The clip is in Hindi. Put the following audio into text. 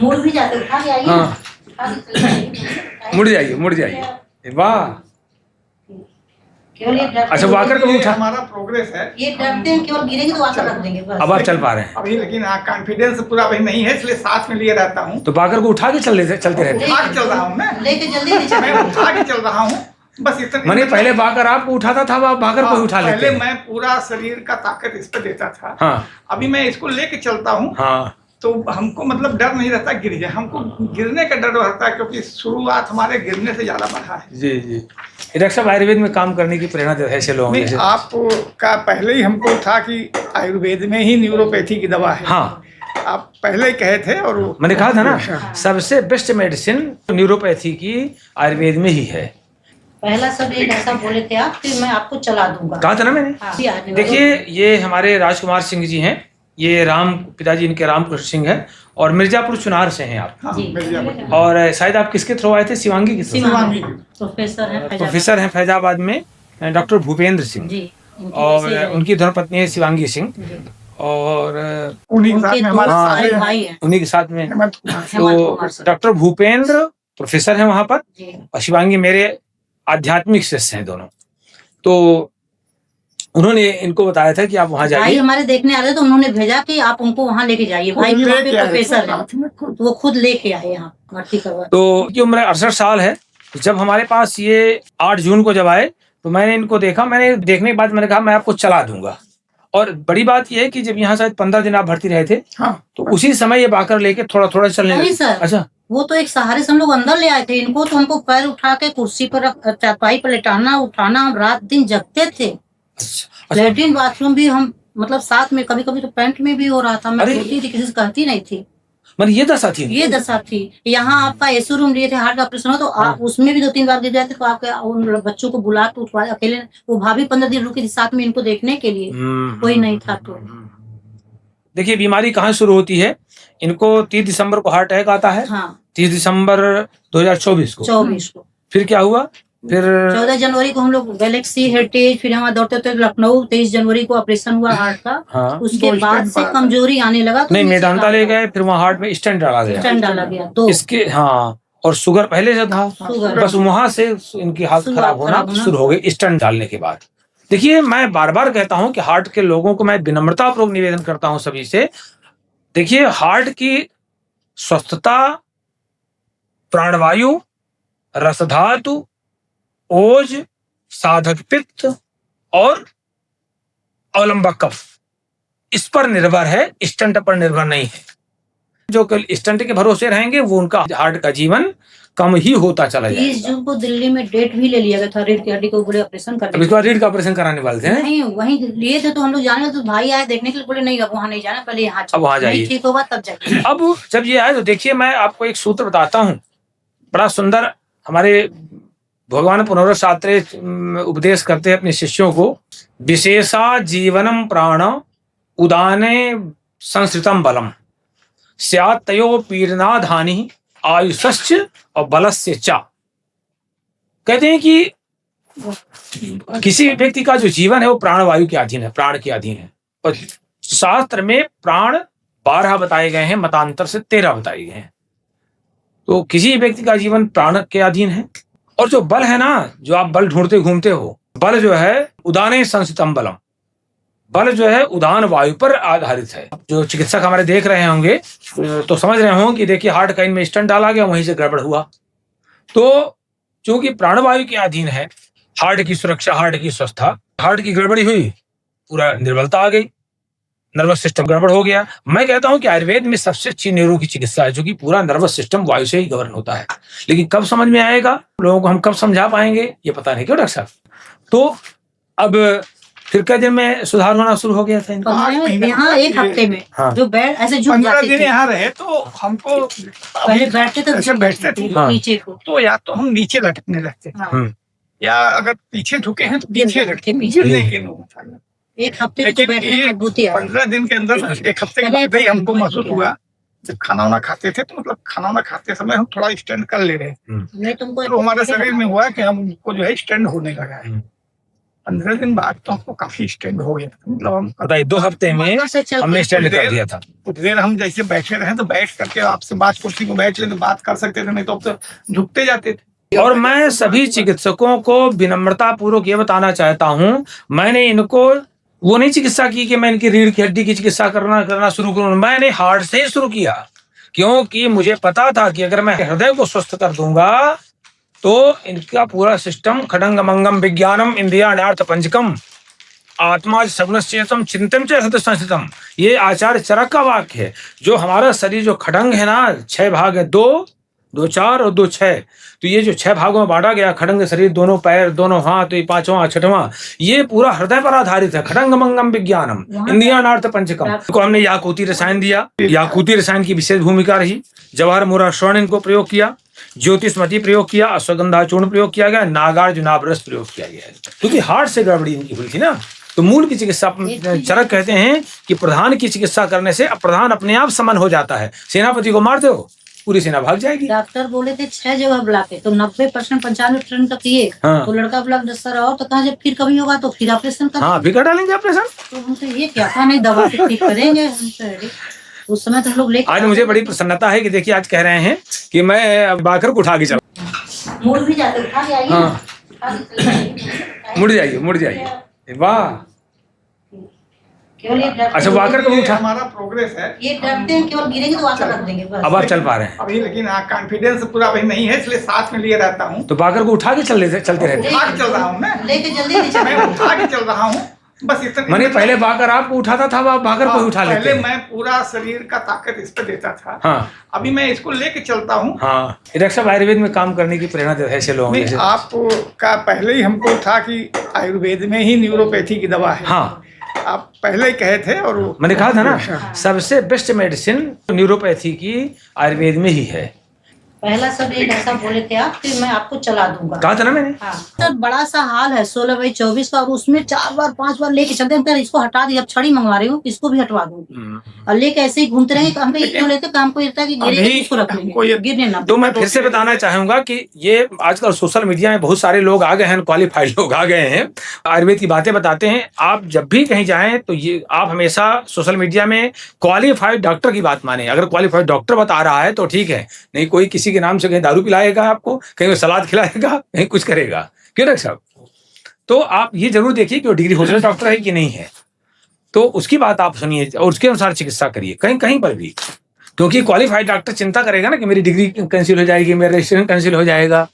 मुड़ भी जाते, उठा के आइए हाँ। ना, उठा के चले आइए। मुड़ जाइए, मुड़ जाइए। वाह, केवल ये डरते अच्छा हैं, वाकर कभी उठा? हमारा प्रोग्रेस है। ये डरते हैं केवल गिरेंगे तो वाकर रख देंगे बस। अब आप चल पा रहे हैं? अभी लेकिन कॉन्फिडेंस पूरा अभी नहीं है, इसलिए साथ में लिए रहता हूँ। तो वाकर को उठा के चलते रहते हैं? उठा के चल रहा हूँ मैं, लेके जल्दी नहीं मैं चले। उठा के चल रहा हूँ बस इतना। मैंने पहले वाकर आपको उठाता था, अब वाकर को ही उठा लेते पहले हैं? मैं पूरा शरीर का ताकत इस पे देता था। हाँ अभी मैं इसको लेके चलता हूँ हाँ। तो हमको मतलब डर नहीं रहता गिर जाए, हमको गिरने का डर रहता है क्योंकि शुरुआत हमारे गिरने से ज्यादा बढ़ा है। जी जी। डॉक्टर साहब आयुर्वेद में काम करने की प्रेरणा देता है ऐसे लोगों नहीं, जैसे? आपका पहले ही हमको था कि आयुर्वेद में ही न्यूरोपैथी की दवा है। हाँ, आप पहले ही कहे थे और मैंने कहा था ना सबसे बेस्ट मेडिसिन न्यूरोपैथी की आयुर्वेद में ही है। पहला सब एक ऐसा बोले थे आप कि मैं आपको चला दूंगा। कहा था ना मैंने। हाँ। देखिए ये हमारे राजकुमार सिंह जी हैं, ये राम पिताजी इनके रामकृष्ण सिंह है और मिर्जापुर चुनार से हैं आप। हाँ, जी। मिर्जापुर। और शायद आप किसके थ्रू आए थे? शिवांगी के थ्रू? शिवांगी। प्रोफेसर है प्रोफेसर हैं फैजाबाद में डॉक्टर भूपेंद्र सिंह जी। और उनकी धर्मपत्नी है शिवांगी सिंह और उन्हीं के साथ में हमारे हाँ, सारे भाई हैं। उन्हीं के साथ में। हेमंत कुमार। तो डॉक्टर भूपेंद्र प्रोफेसर हैं वहां पर जी। और शिवांगी मेरे आध्यात्मिक शिष्य हैं दोनों। तो उन्होंने इनको बताया था कि आप वहां भाई जाइए। हमारे देखने आ रहे तो उन्होंने भेजा कि आप उनको वहाँ लेके जाइए। भाई भी वहाँ पे प्रोफेसर है, तो वो खुद लेके आए यहाँ भर्ती करवा। तो उनकी उम्र 68 साल है। जब हमारे पास ये 8 जून को जब आए तो मैंने इनको देखा, मैंने देखने के बाद मैंने कहा मैं आपको चला दूंगा। और बड़ी बात यह है कि जब यहाँ शायद 15 दिन आप भर्ती रहे थे हाँ। तो उसी समय ये बाकर लेके थोड़ा थोड़ा चलने नहीं लगे। सर। अच्छा, वो तो एक सहारे से हम लोग अंदर ले आए थे इनको, तो हमको पैर उठा के कुर्सी पर चारपाई पर लेटाना उठाना, हम रात दिन जगते थे। अच्छा। लेट्रिन बाथरूम भी हम मतलब साथ में, कभी कभी तो पैंट में भी हो रहा था। मैं अरे! छोटी थी, किसी से कहती नहीं थी। मतलब ये दशा थी? ये दशा थी। यहाँ आपका एसी रूम लिए थे, हार्ट का ऑपरेशन हो तो आप उसमें भी 2-3 बार गिर जाते, तो आपके उन बच्चों को बुला के उठवा अकेले। वो भाभी 15 दिन रुकी थी साथ में इनको देखने के लिए, कोई नहीं था। तो देखिए बीमारी कहाँ शुरू होती है, इनको 30 दिसंबर को हार्ट अटैक आता है। हाँ 30 दिसंबर 2024 को। 24 को। फिर क्या हुआ? फिर 14 जनवरी को हम लोग गैलेक्सी हेरिटेज, फिर यहाँ दौड़ते दौड़ते लखनऊ। 23 जनवरी को ऑपरेशन हुआ हार्ट का। हाँ। उसके दो बाद स्टेंट से पड़ा। कमजोरी आने लगा तो नहीं, नीचे मेदांता ले गए, फिर वहाँ हार्ट में स्टेंट डाला गया। स्टेंट डाला गया 2। इसके हाँ, और शुगर पहले से था, शुगर। बस वहां से इनकी हालत खराब होना शुरू हो गई स्टेंट डालने के बाद। देखिए मैं बार बार कहता हूं कि हार्ट के लोगों को मैं विनम्रतापूर्वक निवेदन करता हूं सभी से, देखिए हार्ट की स्वस्थता प्राणवायु, रसधातु, ओज, साधक पित्त और अवलंबक कफ इस पर निर्भर है, स्टंट पर निर्भर नहीं है। जो स्टंट के भरोसे रहेंगे वो उनका हार्ट का जीवन कम ही होता चला 30 जाएगा। जून को दिल्ली में डेट भी ले लिया गया था रीढ़ की हड्डी को, बड़े ऑपरेशन अब करने इसके बाद रीढ़ का ऑपरेशन कराने वाले थे। नहीं वहीं लिए थे, तो हम लोग जाने, तो भाई आए देखने के लिए, बोले नहीं अब वहाँ नहीं जाना, पहले यहाँ अब वहाँ जाइए। नहीं ठीक होगा तब जाइए। अब जब ये आए तो देखिए मैं आपको एक सूत्र बताता हूँ, बड़ा सुंदर हमारे भगवान पुनर्वस शास्त्रे उपदेश करते हैं अपने शिष्यों को। विशेषा जीवनम प्राण उदाने संस्कृतम बलम स्यात् तयो पीडनाधानि आयुष्च और बलस्य चा। कहते हैं कि किसी व्यक्ति का जो जीवन है वो प्राणवायु के अधीन है, प्राण के अधीन है। और शास्त्र में प्राण 12 बताए गए हैं, मतांतर से 13 बताए गए हैं। तो किसी व्यक्ति का जीवन प्राण के अधीन है। और जो बल है ना, जो आप बल ढूंढते घूमते हो, बल जो है उदाने संस्थितम बलम, बल जो है उदान वायु पर आधारित है। जो चिकित्सक हमारे देख रहे होंगे तो समझ रहे होंगे कि देखिए हार्ट का इनमें स्टंट डाला गया, वहीं से गड़बड़ हुआ। तो चूंकि प्राणवायु के अधीन है, हार्ट की सुरक्षा, हार्ट की स्वस्थता, हार्ट की गड़बड़ी हुई, पूरा निर्बलता आ गई, नर्वस सिस्टम गड़बड़ हो गया। मैं कहता हूं कि आयुर्वेद में सबसे अच्छी न्यूरो की चिकित्सा है, जो कि पूरा नर्वस सिस्टम वायु से ही गवर्न होता है। लेकिन कब समझ में आएगा लोगों को, हम कब समझा पाएंगे ये पता नहीं, क्यों डॉक्टर साहब? तो अब फिर कई दिन में सुधार होना शुरू हो गया था इनका। यहाँ 1 हफ्ते में हाँ। जो बेड ऐसे झुक 15 जाते दिन थे, यहाँ रहे तो हमको पहले बैठते तो ऐसे बैठते थे हाँ। नीचे को, तो या तो हम नीचे लटकने लगते थे, हाँ। या अगर पीछे झुके हैं तो पीछे लटके, पीछे। गिरने के लोग। 1 हफ्ते लेकिन बैठने की ये अनुभूति आई। 15 दिन के अंदर 1 हफ्ते के बाद ही हमको महसूस हुआ। जब खाना वाना खाते थे तो मतलब खाना वाना खाते समय हम थोड़ा स्टैंड कर ले रहे हैं, नहीं तुमको तो हमारे शरीर में हुआ कि हमको जो है स्टैंड होने लगा है। 15 दिन बाद तो हमको काफी स्टैंड हो गया, मतलब हम बताइए 2 हफ्ते में से चल हमने स्टैंड कर दिया था। कुछ देर हम जैसे बैठे रहे तो बैठ करके आपसे बात, कुर्सी को बैठ ले तो बात कर सकते थे, नहीं तो अब तो झुकते जाते थे। और मैं सभी चिकित्सकों को विनम्रता पूर्वक ये बताना चाहता हूं, मैंने इनको वो नहीं चिकित्सा की कि मैं इनकी रीढ़ की हड्डी की चिकित्सा करना शुरू करूं, मैंने हार्ट से ही शुरू किया, क्योंकि मुझे पता था कि अगर मैं हृदय को स्वस्थ कर दूंगा तो इनका पूरा सिस्टम खडंग मंगम विज्ञानम इंद्रियाणार्थ पंचकम आत्मा सगुणश्चेतम चिंतन च हृदय संस्थितम, ये आचार्य चरक का वाक्य है। जो हमारा शरीर जो खडंग है ना, 6 भाग है, 2 4 और 2 6, तो ये जो 6 भागों में बांटा गया खडंग शरीर, दोनों पैर, दोनों हाथ, तो ये 5वां 6वां, ये पूरा हृदय पर आधारित है। खडंग मंगम विज्ञानम इंद्रियाणार्थ पंचकम को हमने याकूती रसायन दिया, याकूती रसायन की विशेष भूमिका रही। जवाहर मुरा स्वर्ण इनको प्रयोग किया, ज्योतिषमती प्रयोग किया, अश्वगंधा चूर्ण प्रयोग किया गया, नागार्जुनाभ रस प्रयोग किया गया, क्योंकि हार्ट से गड़बड़ी इनकी हुई थी ना। तो मूल की चिकित्सा, चरक कहते हैं कि प्रधान की चिकित्सा करने से प्रधान अपने आप समन हो जाता है। सेनापति को मारते हो, पूरी सेना भाग जाएगी। डॉक्टर बोले थे 6 जगह ब्लॉक है, तो 90% 95% तक किए। हाँ। तो लड़का ब्लॉक 10 रहा तो कहा जब फिर कभी होगा तो फिर ऑपरेशन कर। हाँ, फिर कर डालेंगे ऑपरेशन। तो हमसे ये क्या था, नहीं दवा से ठीक करेंगे। उस समय तो हम लोग लेके आज मुझे बड़ी प्रसन्नता है कि देखिए आज कह रहे हैं कि मैं बाकर को उठा के चला। मुड़ भी जाते, उठा के आइए। हाँ। मुड़ जाइए, वाह। केवल ये डरते अच्छा, वाकर को भी उठा, हमारा प्रोग्रेस है, ये डरते हैं केवल गिरेंगे तो वाकर रख देंगे बस। अब आप चल पा रहे हैं। अभी लेकिन कॉन्फिडेंस पूरा अभी नहीं है, इसलिए साथ में लिए रहता हूँ। तो बाकर को उठा के चलते रहते हैं। उठा के चल रहा हूँ मैं लेके जल्दी नहीं चल मैं उठा के चल रहा हूँ, बस इतना। मैंने पहले बाकर आपको उठाता था, अब बाकर को ही उठा लेते पहले हैं। मैं पूरा शरीर का ताकत इस पे देता था, हाँ अभी मैं इसको लेके चलता हूँ। हाँ, डॉक्टर साहब आयुर्वेद में काम करने की प्रेरणा देते हैं ऐसे लोगों नहीं, जैसे। आपका पहले ही हमको था कि आयुर्वेद में ही न्यूरोपैथी की दवा है। हाँ, आप पहले ही कहे थे, और मैंने कहा था ना, सबसे बेस्ट मेडिसिन न्यूरोपैथी की आयुर्वेद में ही है। पहला सब एक ऐसा बोले थे आप, फिर मैं आपको चला दूंगा। कहा था ना मैंने। हाँ, सर बड़ा सा हाल है 16/24 का, और उसमें 4 बार 5 बार लेके चलते हैं। इसको हटा दी, अब छड़ी मंगवा रही हूँ, इसको भी हटवा दूंगी। और लेके ऐसे ही घूमते रहेंगे। हम तो क्यों लेते, काम को रहता है कि गिरे अभी इसको रख हमको लेंगे, गिरने ना। तो मैं फिर से बताना चाहूंगा कि ये आजकल सोशल मीडिया में बहुत सारे लोग आ गए हैं, क्वालिफाइड लोग आ गए हैं, आयुर्वेद की बातें बताते हैं। आप जब भी कहीं जाएं तो ये आप हमेशा सोशल मीडिया में क्वालिफाइड डॉक्टर की बात माने। अगर क्वालिफाइड डॉक्टर बता रहा है तो ठीक है, नहीं कोई किसी के नाम से कहीं दारू पिलाएगा आपको, कहीं सलाद खिलाएगा, कहीं कुछ करेगा, क्यों डॉक्टर साहब? तो आप ये जरूर देखिए कि वो डिग्री होल्डर डॉक्टर है कि नहीं है, तो उसकी बात आप सुनिए और उसके अनुसार चिकित्सा करिए कहीं कहीं पर भी। क्योंकि क्वालिफाइड डॉक्टर चिंता करेगा ना कि मेरी डिग्री कैंसिल हो जाएगी, मेरा रजिस्ट्रेशन कैंसिल हो जाएगा,